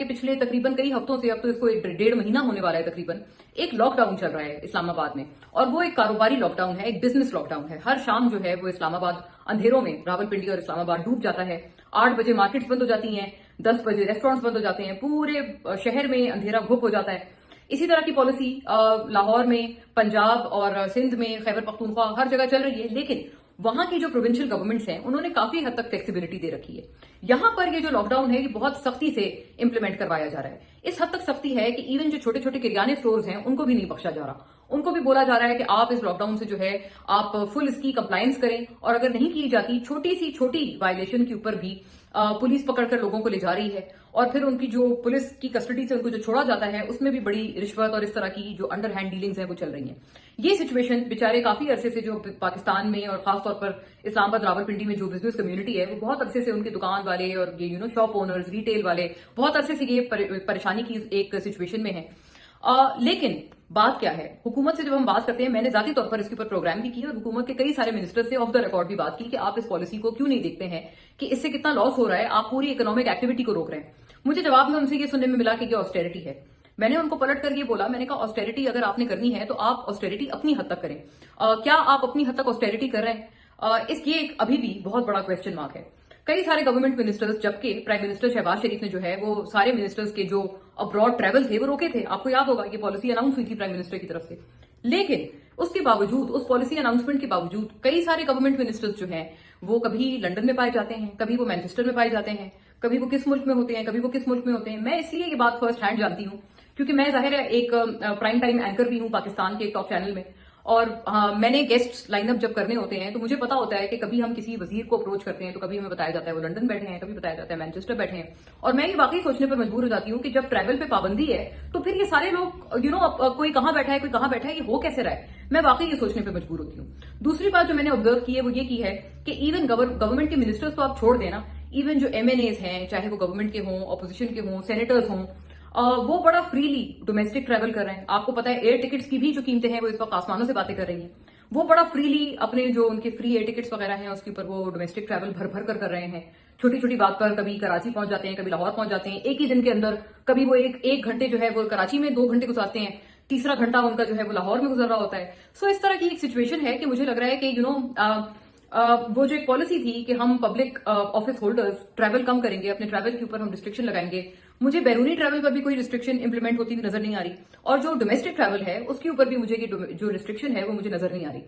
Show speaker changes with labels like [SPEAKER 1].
[SPEAKER 1] कि पिछले तकरीबन कई हफ्तों से, अब तो इसको एक डेढ़ महीना होने वाला है तकरीबन, एक लॉकडाउन चल रहा है इस्लामाबाद में। और वो एक कारोबारी लॉकडाउन है, एक बिजनेस लॉकडाउन है। हर शाम जो है वो इस्लामाबाद अंधेरों में, रावलपिंडी और इस्लामाबाद डूब जाता है। 8 बजे मार्केट्स बंद हो जाती हैं, 10 बजे रेस्टोरेंट्स बंद हो जाते हैं, पूरे शहर में अंधेरा घुप हो जाता है। इसी तरह की पॉलिसी लाहौर में, पंजाब और सिंध में, खैबर पख्तूनख्वा, हर जगह चल रही है। लेकिन वहां की जो प्रोविंशियल गवर्नमेंट्स हैं उन्होंने काफी हद तक फ्लेक्सिबिलिटी दे रखी है। यहां पर ये जो लॉकडाउन है ये बहुत सख्ती से इंप्लीमेंट करवाया जा रहा है। इस हद तक सख्ती है कि इवन जो छोटे छोटे किराने स्टोर्स हैं उनको भी नहीं बख्शा जा रहा। उनको भी बोला जा रहा है कि आप इस लॉकडाउन से जो है आप फुल इसकी कंप्लायंस करें, और अगर नहीं की जाती, छोटी सी छोटी वायलेशन के ऊपर भी पुलिस पकड़कर लोगों को ले जा रही है। और फिर उनकी जो पुलिस की कस्टडी से उनको जो छोड़ा जाता है उसमें भी बड़ी रिश्वत और इस तरह की जो अंडर हैंड डीलिंग्स हैं वो चल रही हैं। ये सिचुएशन बेचारे काफी अरसे से जो पाकिस्तान में और खासतौर पर इस्लामाबाद रावलपिंडी में जो बिजनेस कम्युनिटी है वो बहुत अरसे से, उनके दुकान वाले और ये शॉप ओनर्स, रिटेल वाले बहुत अरसे से ये परेशानी की एक सिचुएशन में है। लेकिन बात क्या है, हुकूमत से जब हम बात करते हैं, मैंने जाती तौर पर इसके ऊपर प्रोग्राम भी किया और हुकूमत के कई सारे मिनिस्टर से ऑफ द रिकॉर्ड भी बात की कि आप इस पॉलिसी को क्यों नहीं देखते हैं कि इससे कितना लॉस हो रहा है, आप पूरी इकोनॉमिक एक्टिविटी को रोक रहे हैं। मुझे जवाब में उनसे ये सुनने में मिला कि ये ऑस्टेरिटी है। मैंने उनको पलट कर ये बोला, मैंने कहा ऑस्टेरिटी अगर आपने करनी है तो आप ऑस्टेरिटी अपनी हद तक करें। क्या आप अपनी हद तक ऑस्टेरिटी कर रहे हैं? ये अभी भी बहुत बड़ा क्वेश्चन मार्क है। कई सारे गवर्नमेंट मिनिस्टर्स, जबकि प्राइम मिनिस्टर शहबाज शरीफ ने जो है वो सारे मिनिस्टर्स के जो अब्रॉड ट्रैवल थे वो रोके थे। आपको याद होगा ये पॉलिसी अनाउंस हुई थी प्राइम मिनिस्टर की तरफ से। लेकिन उसके बावजूद, उस पॉलिसी अनाउंसमेंट के बावजूद, कई सारे गवर्नमेंट मिनिस्टर्स जो हैं वो कभी लंदन में पाए जाते हैं, कभी वो मैनचेस्टर में पाए जाते हैं, कभी वो किस मुल्क में होते हैं, कभी वो किस मुल्क में होते हैं। मैं इसलिए ये बात फर्स्ट हैंड जानती हूं क्योंकि मैं जाहिर है एक प्राइम टाइम एंकर भी हूं पाकिस्तान के एक टॉप चैनल में। और मैंने गेस्ट लाइनअप जब करने होते हैं तो मुझे पता होता है कि कभी हम किसी वजीर को अप्रोच करते हैं तो कभी हमें बताया जाता है वो लंदन बैठे हैं, कभी बताया जाता है मैनचेस्टर बैठे हैं। और मैं ये वाकई सोचने पर मजबूर हो जाती हूँ कि जब ट्रैवल पे पाबंदी है तो फिर ये सारे लोग कोई कहाँ बैठा है, कोई कहाँ बैठा है, ये हो कैसे रहा है। मैं वाकई ये सोचने पर मजबूर होती हूँ। दूसरी बात जो मैंने ऑब्जर्व की है वो ये की है कि इवन गवर्नमेंट के मिनिस्टर्स तो आप छोड़ देना, इवन जो MNAs हैं, चाहे वो गवर्नमेंट के हों, ऑपोजिशन के हों, सेनेटर्स हों, वो बड़ा फ्रीली डोमेस्टिक ट्रैवल कर रहे हैं। आपको पता है एयर टिकट्स की भी जो कीमतें हैं वो इस वक्त आसमानों से बातें कर रही हैं। वो बड़ा फ्रीली अपने जो उनके फ्री एयर टिकट्स वगैरह हैं उसके ऊपर वो डोमेस्टिक ट्रैवल भर भर कर रहे हैं। छोटी छोटी बात पर कभी कराची पहुंच जाते हैं, कभी लाहौर पहुंच जाते हैं एक ही दिन के अंदर। कभी वो एक घंटे जो है वो कराची में 2 घंटे गुजारते हैं, तीसरा घंटा उनका जो है वो लाहौर में गुजर रहा होता है। सो इस तरह की एक सिचुएशन है कि मुझे लग रहा है कि वो जो एक पॉलिसी थी कि हम पब्लिक ऑफिस होल्डर्स ट्रैवल कम करेंगे, अपने ट्रैवल के ऊपर हम रिस्ट्रिक्शन लगाएंगे, मुझे बैरूनी ट्रैवल पर भी कोई रिस्ट्रिक्शन इंप्लीमेंट होती हुई नजर नहीं आ रही। और जो डोमेस्टिक ट्रैवल है उसके ऊपर भी मुझे जो रिस्ट्रिक्शन है वो मुझे नजर नहीं आ रही।